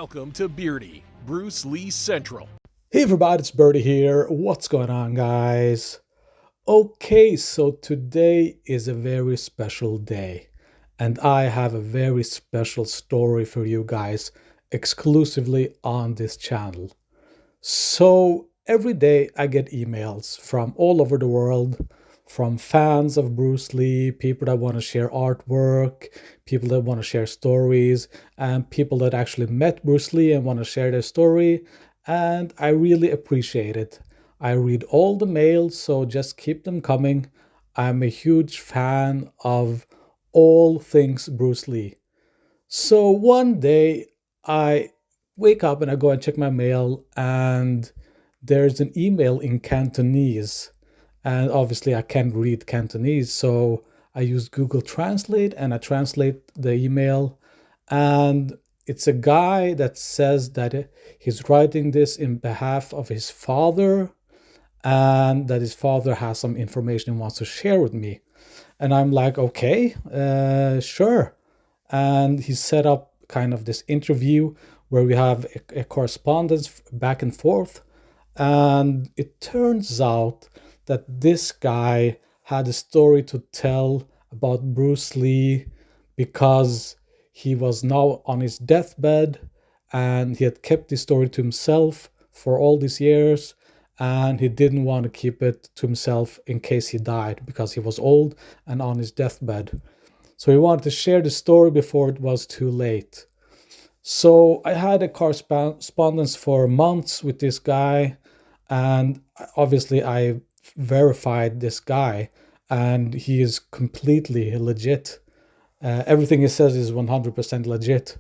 Welcome to Beardy, Bruce Lee Central. Hey everybody, it's Birdie here. What's going on, guys? Okay, so today is a very special day, and I have a very special story for you guys exclusively on this channel. So every day I get emails from all over the world, from fans of Bruce Lee, people that want to share artwork, people that want to share stories, and people that actually met Bruce Lee and want to share their story. And I really appreciate it. I read all the mails, so just keep them coming. I'm a huge fan of all things Bruce Lee. So one day I wake up and I go and check my mail, and there's an email in Cantonese. And obviously, I can't read Cantonese, so I use Google Translate and I translate the email. And it's a guy that says that he's writing this in behalf of his father, and that his father has some information he wants to share with me. And I'm like, okay, sure. And he set up kind of this interview where we have a correspondence back and forth. And it turns out that this guy had a story to tell about Bruce Lee because he was now on his deathbed and he had kept this story to himself for all these years, and he didn't want to keep it to himself in case he died because he was old and on his deathbed. So he wanted to share the story before it was too late. So I had a correspondence for months with this guy, and obviously I verified this guy, and he is completely legit. Everything he says is 100% legit.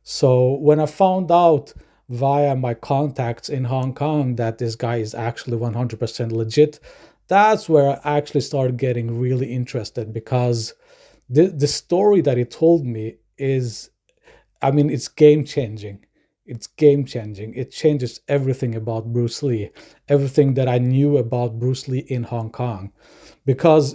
So when I found out via my contacts in Hong Kong that this guy is actually 100% legit, that's where I actually started getting really interested, because the story that he told me is, I mean, it's game changing. It's game changing. It changes everything about Bruce Lee, everything that I knew about Bruce Lee in Hong Kong. Because,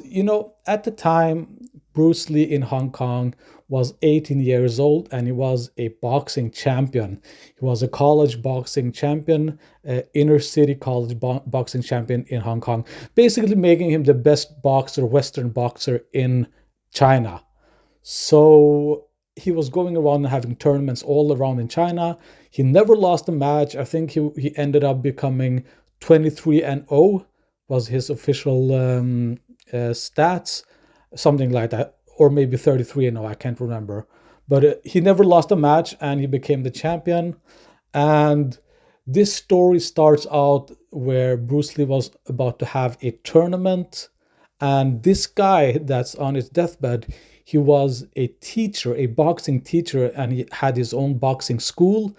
at the time, Bruce Lee in Hong Kong was 18 years old and he was a boxing champion. He was a college boxing champion, inner city college boxing champion in Hong Kong, basically making him the best boxer, Western boxer in China. So he was going around and having tournaments all around in China. He never lost a match. I think he ended up becoming 23-0 was his official stats, something like that, or maybe 33-0, I can't remember. But he never lost a match and he became the champion. And this story starts out where Bruce Lee was about to have a tournament, and this guy that's on his deathbed, he was a teacher, a boxing teacher, and he had his own boxing school,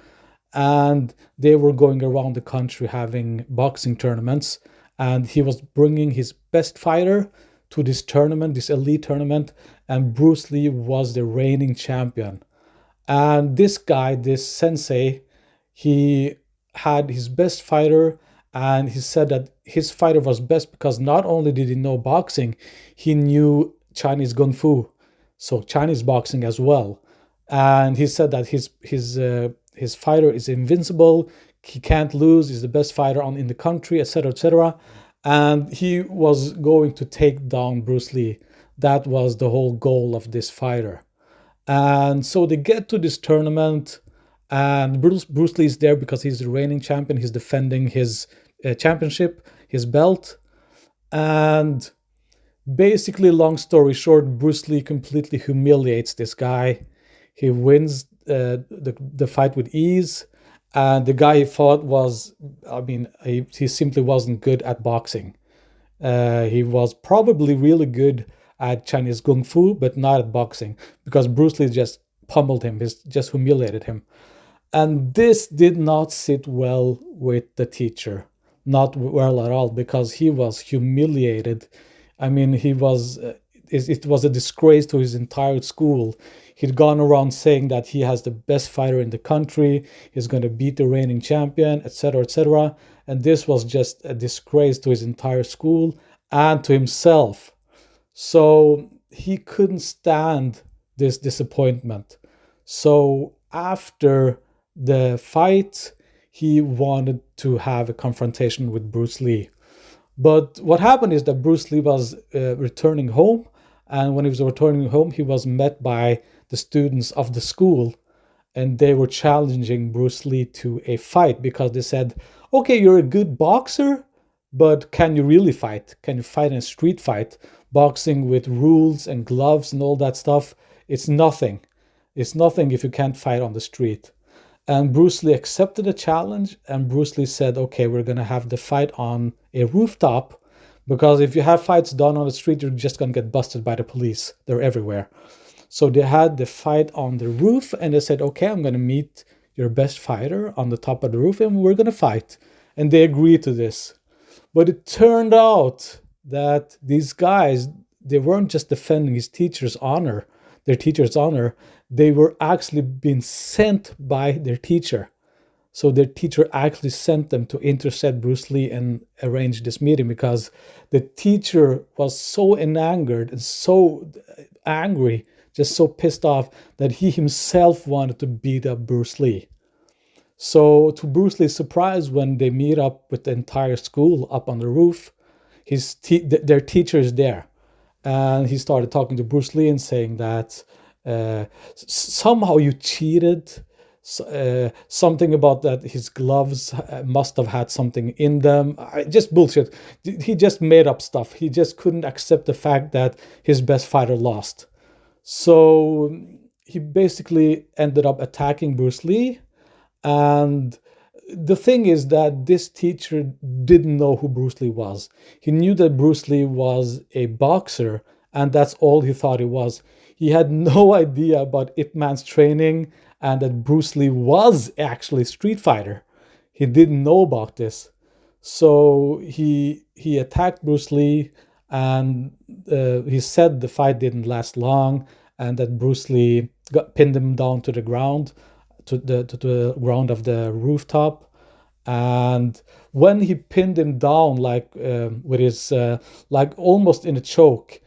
and they were going around the country having boxing tournaments, and he was bringing his best fighter to this tournament, this elite tournament, and Bruce Lee was the reigning champion. And this guy, this sensei, he had his best fighter, and he said that his fighter was best because not only did he know boxing, he knew Chinese Kung Fu, so Chinese boxing as well. And he said that his fighter is invincible, he can't lose, he's the best fighter in the country, etc., etc. And he was going to take down Bruce Lee. That was the whole goal of this fighter. And so they get to this tournament, and Bruce Lee is there because he's the reigning champion. He's defending his championship, his belt. And basically, long story short, Bruce Lee completely humiliates this guy. He wins the fight with ease. And the guy he fought was, I mean, he simply wasn't good at boxing. He was probably really good at Chinese Kung Fu, but not at boxing, because Bruce Lee just pummeled him, just humiliated him. And this did not sit well with the teacher, not well at all, because he was humiliated. I mean, it was a disgrace to his entire school. He'd gone around saying that he has the best fighter in the country, he's going to beat the reigning champion, etc., etc. And this was just a disgrace to his entire school and to himself. So he couldn't stand this disappointment. So after the fight, he wanted to have a confrontation with Bruce Lee. But what happened is that Bruce Lee was returning home, and when he was returning home, he was met by the students of the school, and they were challenging Bruce Lee to a fight because they said, okay, you're a good boxer, but can you really fight? Can you fight in a street fight? Boxing with rules and gloves and all that stuff, it's nothing. It's nothing if you can't fight on the street. And Bruce Lee accepted the challenge, and Bruce Lee said, okay, we're going to have the fight on a rooftop, because if you have fights done on the street, you're just going to get busted by the police. They're everywhere. So they had the fight on the roof, and they said, okay, I'm going to meet your best fighter on the top of the roof, and we're going to fight. And they agreed to this. But it turned out that these guys, they weren't just defending their teacher's honor, they were actually being sent by their teacher. So their teacher actually sent them to intercept Bruce Lee and arrange this meeting, because the teacher was so angered and so angry, just so pissed off, that he himself wanted to beat up Bruce Lee. So to Bruce Lee's surprise, when they meet up with the entire school up on the roof, their teacher is there. And he started talking to Bruce Lee and saying that somehow you cheated, something about that his gloves must have had something in them. Just bullshit. He just made up stuff. He just couldn't accept the fact that his best fighter lost. So he basically ended up attacking Bruce Lee. And the thing is that this teacher didn't know who Bruce Lee was. He knew that Bruce Lee was a boxer, and that's all he thought he was. He had no idea about Ip Man's training and that Bruce Lee was actually a street fighter. He didn't know about this. So he attacked Bruce Lee, and he said the fight didn't last long, and that Bruce Lee pinned him down to the ground, to the ground of the rooftop. And when he pinned him down, like with his like almost in a choke,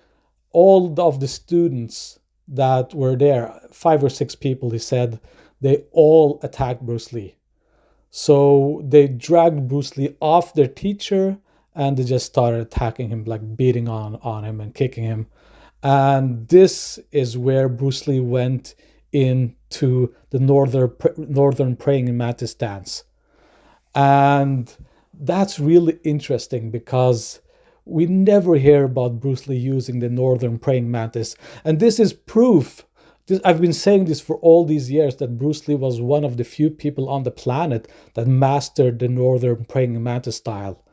all of the students that were there, 5 or 6 people, he said, they all attacked Bruce Lee. So they dragged Bruce Lee off their teacher, and they just started attacking him, like beating on him and kicking him. And this is where Bruce Lee went into the northern praying mantis stance. And that's really interesting, because we never hear about Bruce Lee using the northern praying mantis. And this is proof. I've been saying this for all these years, that Bruce Lee was one of the few people on the planet that mastered the northern praying mantis style.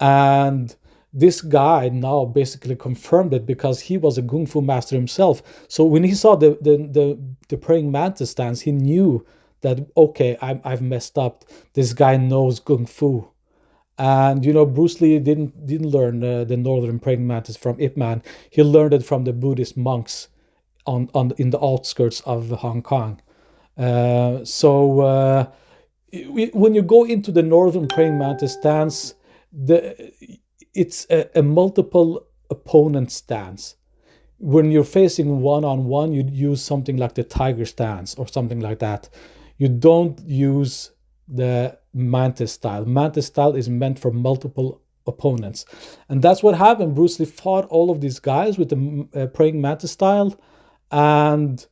And this guy now basically confirmed it, because he was a Kung Fu master himself. So when he saw the praying mantis stance, he knew that, okay, I've messed up. This guy knows Kung Fu. And Bruce Lee didn't learn the northern praying mantis from Ip Man. He learned it from the Buddhist monks in the outskirts of Hong Kong. When you go into the northern praying mantis stance, it's a multiple opponent stance. When you're facing one-on-one, you'd use something like the tiger stance or something like that. You don't use the mantis style. Mantis style is meant for multiple opponents. And that's what happened. Bruce Lee fought all of these guys with the praying mantis style. And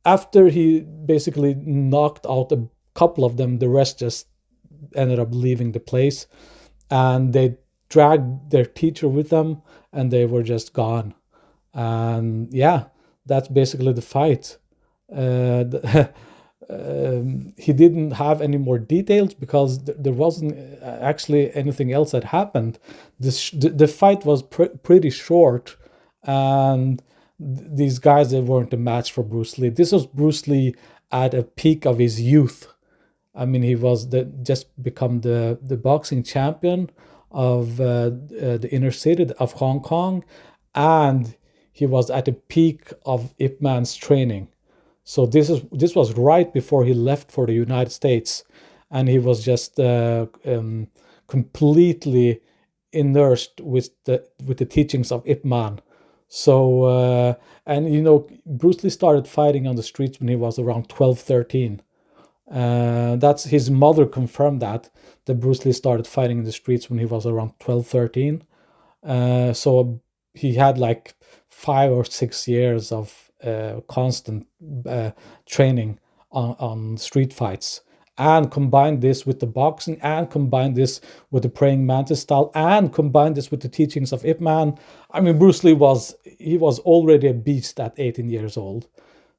after he basically knocked out a couple of them, the rest just ended up leaving the place. And they dragged their teacher with them, and they were just gone. And yeah, that's basically the fight. He didn't have any more details, because there wasn't actually anything else that happened. The fight was pretty short, and these guys, they weren't a match for Bruce Lee. This was Bruce Lee at a peak of his youth. I mean, he was just become the boxing champion of the inner city of Hong Kong, and he was at the peak of Ip Man's training. So this was right before he left for the United States, and he was just completely immersed with the teachings of Ip Man. So Bruce Lee started fighting on the streets when he was around 12, 13. That's his mother confirmed that Bruce Lee started fighting in the streets when he was around 12, 13. So he had like 5 or 6 years of constant training on street fights, and combine this with the boxing, and combine this with the praying mantis style, and combine this with the teachings of Ip Man. I mean, Bruce Lee was already a beast at 18 years old.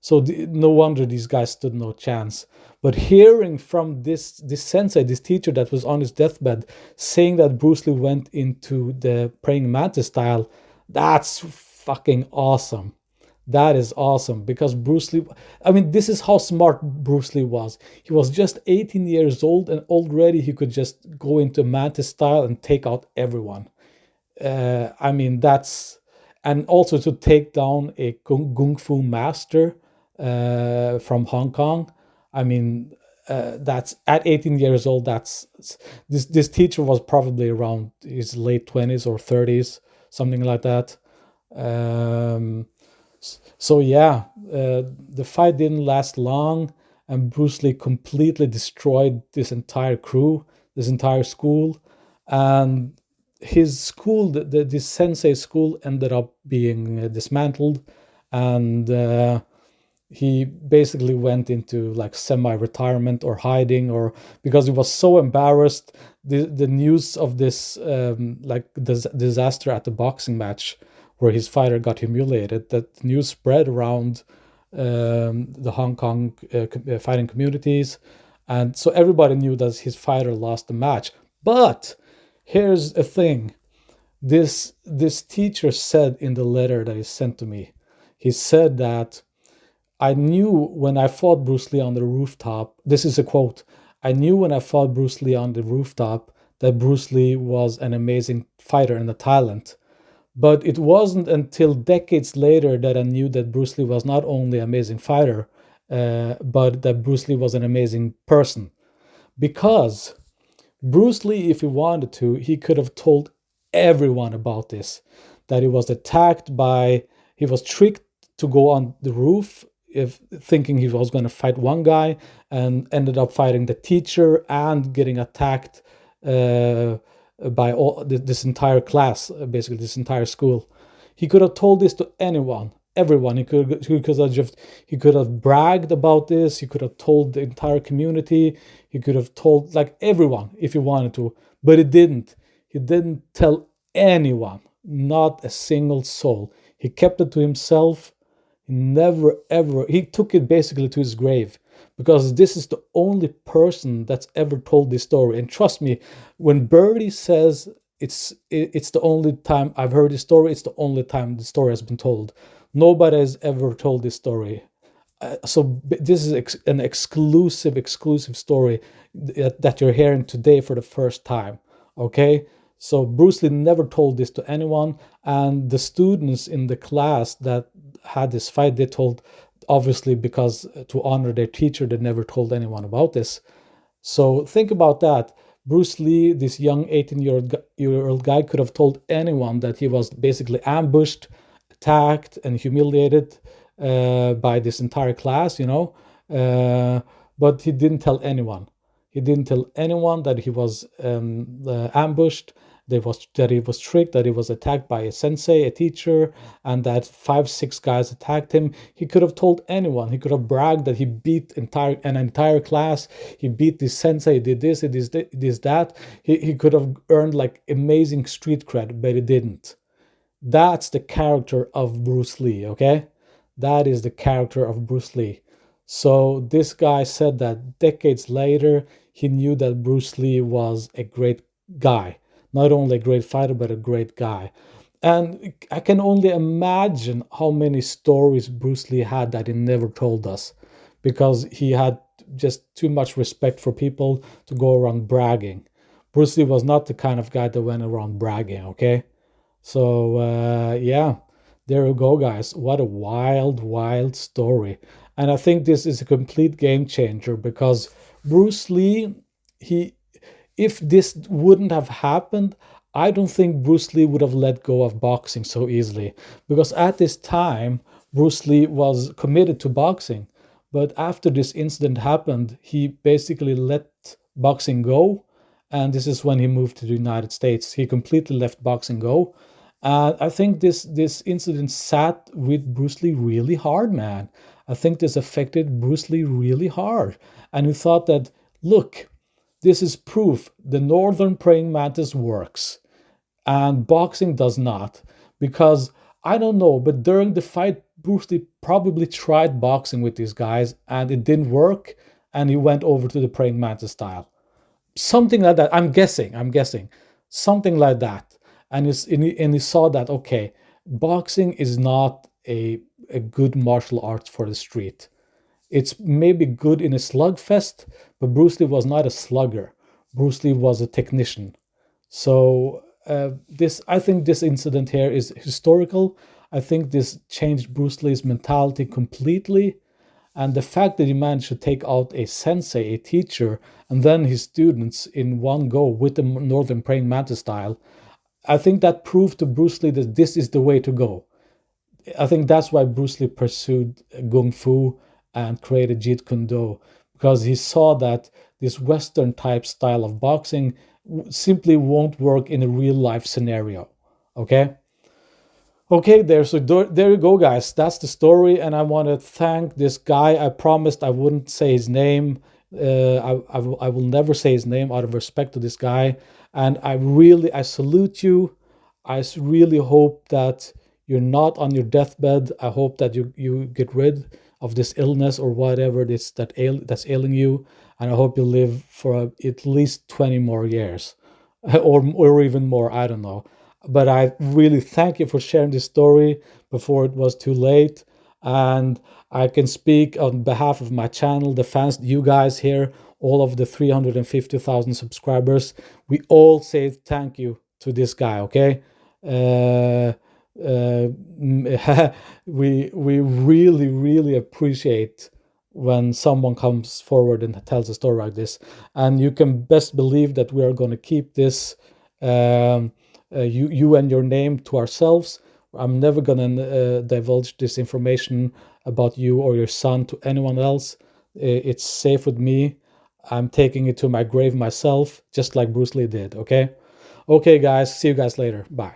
So no wonder these guys stood no chance. But hearing from this sensei, this teacher that was on his deathbed, saying that Bruce Lee went into the praying mantis style, that's fucking awesome. That is awesome, because Bruce Lee, I mean, this is how smart Bruce Lee was. He was just 18 years old, and already he could just go into mantis style and take out everyone. I mean, and also to take down a kung fu master from Hong Kong. I mean, that's at 18 years old. This teacher was probably around his late 20s or 30s, something like that. So yeah, the fight didn't last long, and Bruce Lee completely destroyed this entire crew, this entire school, and his school, the sensei school, ended up being dismantled, and he basically went into like semi-retirement or hiding, or because he was so embarrassed. The news of this disaster at the boxing match where his fighter got humiliated, that news spread around the Hong Kong fighting communities, and so everybody knew that his fighter lost the match. But here's a thing: this teacher said in the letter that he sent to me, he said that, I knew when I fought Bruce Lee on the rooftop, this is a quote, I knew when I fought Bruce Lee on the rooftop that Bruce Lee was an amazing fighter and a talent. But it wasn't until decades later that I knew that Bruce Lee was not only an amazing fighter, but that Bruce Lee was an amazing person. Because Bruce Lee, if he wanted to, he could have told everyone about this, that he was he was tricked to go on the roof, thinking he was going to fight one guy, and ended up fighting the teacher and getting attacked by this entire class, basically this entire school. He could have told this to everyone. He could have bragged about this. He could have told the entire community. He could have told like everyone if he wanted to, but he didn't. He didn't tell anyone, not a single soul. He kept it to himself. He took it basically to his grave, because this is the only person that's ever told this story. And trust me, when Birdie says it's the only time I've heard this story, it's the only time the story has been told. Nobody has ever told this story. So this is an exclusive story that you're hearing today for the first time. Okay, so Bruce Lee never told this to anyone, and the students in the class that had this fight, they told, obviously because to honor their teacher, they never told anyone about this. So think about that. Bruce Lee, this young 18-year-old guy, could have told anyone that he was basically ambushed, attacked, and humiliated by this entire class, but he didn't tell anyone. He didn't tell anyone that he was ambushed, that he was tricked, that he was attacked by a sensei, a teacher, and that 5-6 guys attacked him. He could have told anyone. He could have bragged that he beat an entire class. He beat this sensei, he did this, he did this, that. He could have earned like amazing street cred, but he didn't. That's the character of Bruce Lee, okay? That is the character of Bruce Lee. So this guy said that decades later, he knew that Bruce Lee was a great guy. Not only a great fighter, but a great guy. And I can only imagine how many stories Bruce Lee had that he never told us, because he had just too much respect for people to go around bragging. Bruce Lee was not the kind of guy that went around bragging, okay? So, yeah, there you go, guys. What a wild story. And I think this is a complete game changer, because Bruce Lee, if this wouldn't have happened, I don't think Bruce Lee would have let go of boxing so easily, because at this time, Bruce Lee was committed to boxing. But after this incident happened, he basically let boxing go. And this is when he moved to the United States. He completely left boxing go. And I think this incident sat with Bruce Lee really hard, man. I think this affected Bruce Lee really hard. And he thought that, look, this is proof the northern praying mantis works and boxing does not. Because I don't know, but during the fight, Bruce Lee probably tried boxing with these guys and it didn't work, and he went over to the praying mantis style. Something like that. I'm guessing. Something like that. And he saw that, okay, boxing is not a good martial arts for the street. It's maybe good in a slugfest, but Bruce Lee was not a slugger. Bruce Lee was a technician. So I think this incident here is historical. I think this changed Bruce Lee's mentality completely. And the fact that he managed to take out a sensei, a teacher, and then his students in one go with the Northern Praying Mantis style, I think that proved to Bruce Lee that this is the way to go. I think that's why Bruce Lee pursued Kung Fu and created Jeet Kune Do, because he saw that this Western type style of boxing simply won't work in a real life scenario. Okay? Okay, there you go, guys. That's the story, and I want to thank this guy. I promised I wouldn't say his name. I will never say his name out of respect to this guy. And I salute you. I really hope that you're not on your deathbed. I hope that you get rid of this illness or whatever it is that's ailing you. And I hope you live for at least 20 more years or even more. I don't know. But I really thank you for sharing this story before it was too late. And I can speak on behalf of my channel, the fans, you guys here, all of the 350,000 subscribers. We all say thank you to this guy, okay? We really, really appreciate when someone comes forward and tells a story like this. And you can best believe that we are going to keep this you and your name to ourselves. I'm never gonna divulge this information about you or your son to anyone else. It's safe with me. I'm taking it to my grave myself, just like Bruce Lee did. Okay, guys. See you guys later. Bye.